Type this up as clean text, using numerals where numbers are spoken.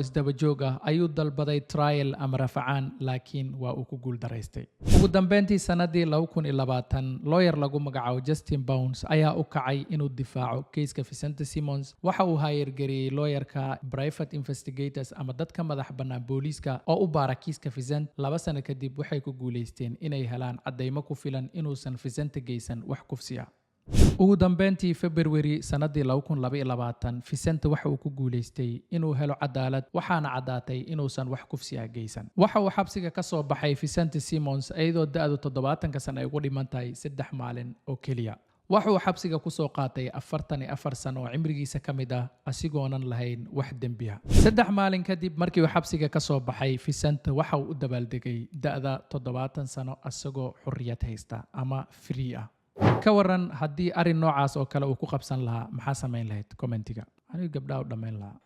isdaba joog ah ayuu dalbaday trial ama rafacaan laakiin waa uu ku guuldaraystay. Ugu dambeyntii sanadii 2020 lawyer lagu magacaabo Justin Bounds ayaa u kacay inuu difaaco keiska Vicente Simmons. Waxa uu hayirgariyay lawyerka private investigators ama dadka madax bannaan booliiska oo u baara kiiska Vicente. 2 sano kadib waxay ku guuleysteen inay helaan cadeymo ku filan inuusan Vicente geysan wax kufsi ah. ugu dambeyntii February sanadii 2022 Vicente waxa uu ku guuleystay inuu helo cadaalad waxaana cadaatay inuusan wax kufsi ah geysan. Waxa uu xabsiga ka soo baxay Vicente Simmons iyadoo da'du 70 sano ay ugu dhimantahay 3 maalin oo kaliya. Waxa uu xabsiga ku soo qaatay 44 sano oo cimrigiisa ka mid ah asigoonan lahayn wax dembi ah. 3 maalin kadib markii uu xabsiga ka soo baxay Vicente waxa uu u dabaaldegay da'da 70 sano asagoo xurriyad haysta ama free ah. ka waran haddii arin noocaas oo kale uu ku qabsan lahaa maxaa samayn lahayd commentiga aniga gabdhaha u dhameyn lahaa